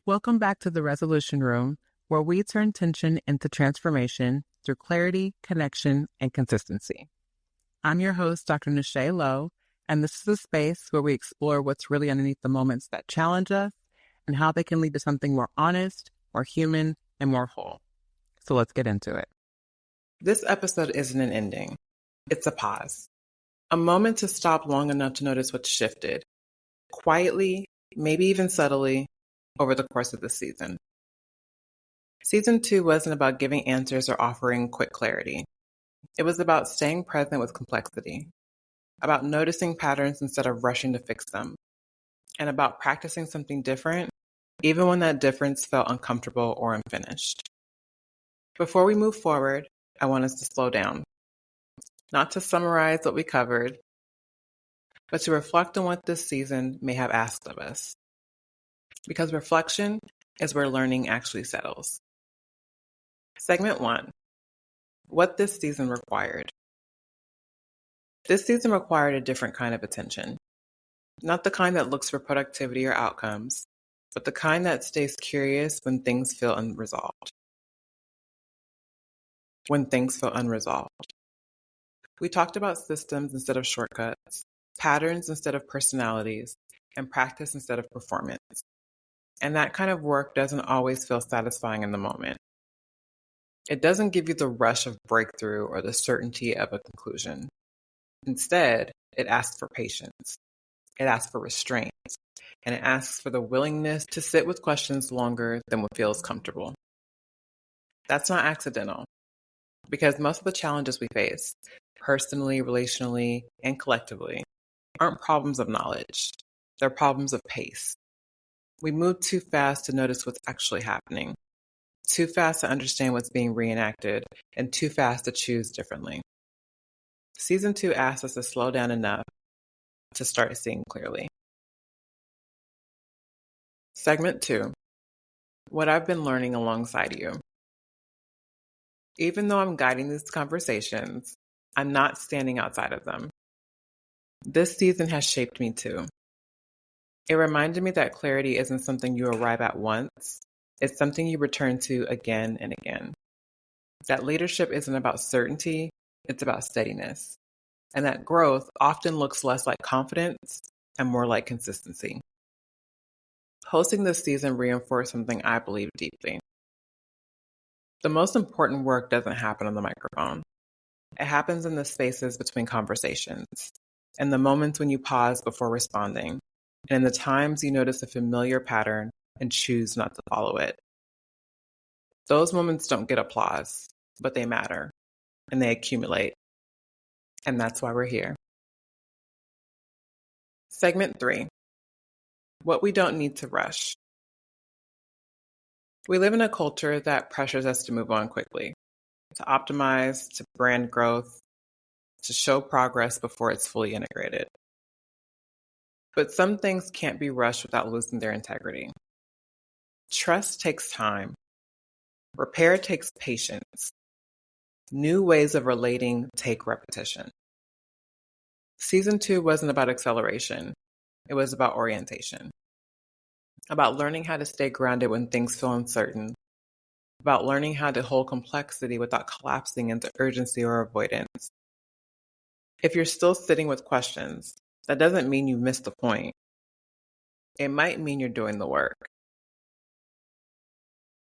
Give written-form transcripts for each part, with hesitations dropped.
Welcome back to the Resolution Room, where we turn tension into transformation through clarity, connection, and consistency. I'm your host, Dr. Nashay Lowe, and this is a space where we explore what's really underneath the moments that challenge us and how they can lead to something more honest, more human, and more whole. So let's get into it. This episode isn't an ending. It's a pause. A moment to stop long enough to notice what's shifted, quietly, maybe even subtly, over the course of the season. Season 2 wasn't about giving answers or offering quick clarity. It was about staying present with complexity, about noticing patterns instead of rushing to fix them, and about practicing something different, even when that difference felt uncomfortable or unfinished. Before we move forward, I want us to slow down, not to summarize what we covered, but to reflect on what this season may have asked of us. Because reflection is where learning actually settles. Segment 1. What this season required. This season required a different kind of attention. Not the kind that looks for productivity or outcomes, but the kind that stays curious when things feel unresolved. We talked about systems instead of shortcuts, patterns instead of personalities, and practice instead of performance. And that kind of work doesn't always feel satisfying in the moment. It doesn't give you the rush of breakthrough or the certainty of a conclusion. Instead, it asks for patience. It asks for restraint. And it asks for the willingness to sit with questions longer than what feels comfortable. That's not accidental, because most of the challenges we face, personally, relationally, and collectively, aren't problems of knowledge. They're problems of pace. We move too fast to notice what's actually happening, too fast to understand what's being reenacted, and too fast to choose differently. Season 2 asks us to slow down enough to start seeing clearly. Segment 2. What I've been learning alongside you. Even though I'm guiding these conversations, I'm not standing outside of them. This season has shaped me too. It reminded me that clarity isn't something you arrive at once. It's something you return to again and again. That leadership isn't about certainty, it's about steadiness. And that growth often looks less like confidence and more like consistency. Hosting this season reinforced something I believe deeply. The most important work doesn't happen on the microphone. It happens in the spaces between conversations, in the moments when you pause before responding, and in the times you notice a familiar pattern and choose not to follow it. Those moments don't get applause, but they matter, and they accumulate. And that's why we're here. Segment 3. What we don't need to rush. We live in a culture that pressures us to move on quickly, to optimize, to brand growth, to show progress before it's fully integrated. But some things can't be rushed without losing their integrity. Trust takes time. Repair takes patience. New ways of relating take repetition. Season 2 wasn't about acceleration. It was about orientation. About learning how to stay grounded when things feel uncertain. About learning how to hold complexity without collapsing into urgency or avoidance. If you're still sitting with questions, that doesn't mean you missed the point. It might mean you're doing the work.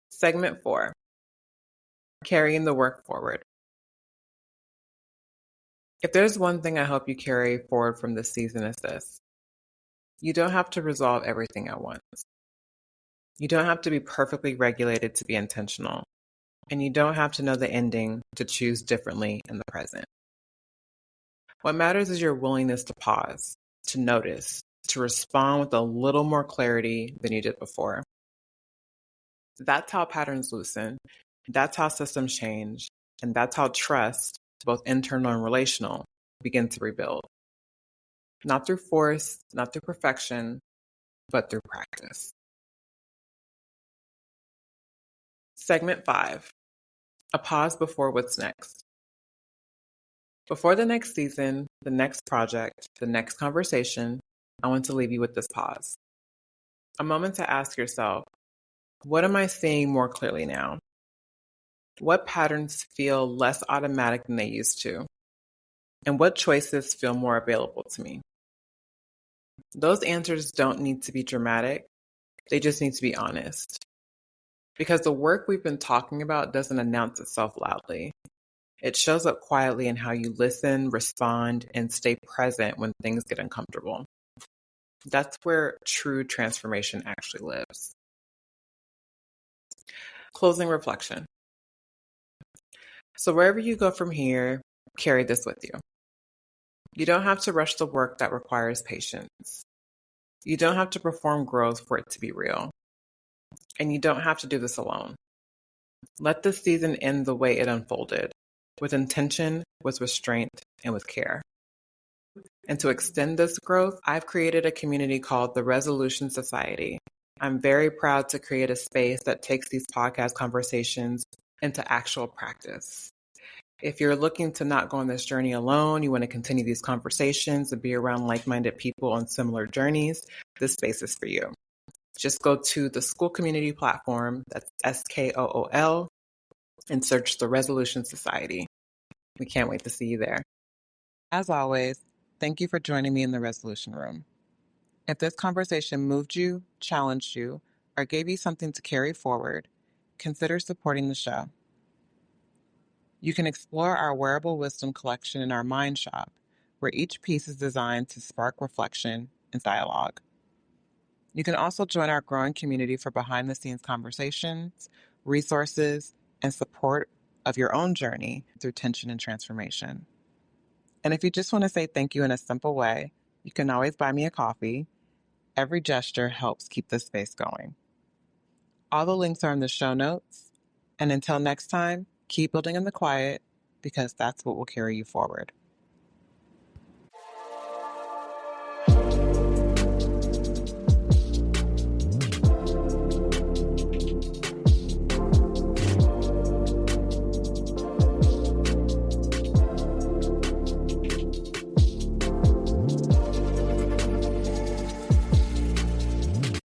Segment 4. Carrying the work forward. If there's one thing I hope you carry forward from this season, is this. You don't have to resolve everything at once. You don't have to be perfectly regulated to be intentional. And you don't have to know the ending to choose differently in the present. What matters is your willingness to pause, to notice, to respond with a little more clarity than you did before. That's how patterns loosen. That's how systems change. And that's how trust, both internal and relational, begin to rebuild. Not through force, not through perfection, but through practice. Segment 5. A pause before what's next. Before the next season, the next project, the next conversation, I want to leave you with this pause. A moment to ask yourself, What am I seeing more clearly now? What patterns feel less automatic than they used to? And what choices feel more available to me? Those answers don't need to be dramatic. They just need to be honest. Because the work we've been talking about doesn't announce itself loudly. It shows up quietly in how you listen, respond, and stay present when things get uncomfortable. That's where true transformation actually lives. Closing reflection. So wherever you go from here, carry this with you. You don't have to rush the work that requires patience. You don't have to perform growth for it to be real. And you don't have to do this alone. Let this season end the way it unfolded, with intention, with restraint, and with care. And to extend this growth, I've created a community called the Resolution Society. I'm very proud to create a space that takes these podcast conversations into actual practice. If you're looking to not go on this journey alone, you want to continue these conversations and be around like-minded people on similar journeys, this space is for you. Just go to the School Community platform, that's SKOOL, and search the Resolution Society. We can't wait to see you there. As always, thank you for joining me in the Resolution Room. If this conversation moved you, challenged you, or gave you something to carry forward, consider supporting the show. You can explore our wearable wisdom collection in our Mind Shop, where each piece is designed to spark reflection and dialogue. You can also join our growing community for behind-the-scenes conversations, resources, and support of your own journey through tension and transformation. And if you just want to say thank you in a simple way, you can always buy me a coffee. Every gesture helps keep this space going. All the links are in the show notes. And until next time, keep building in the quiet, because that's what will carry you forward.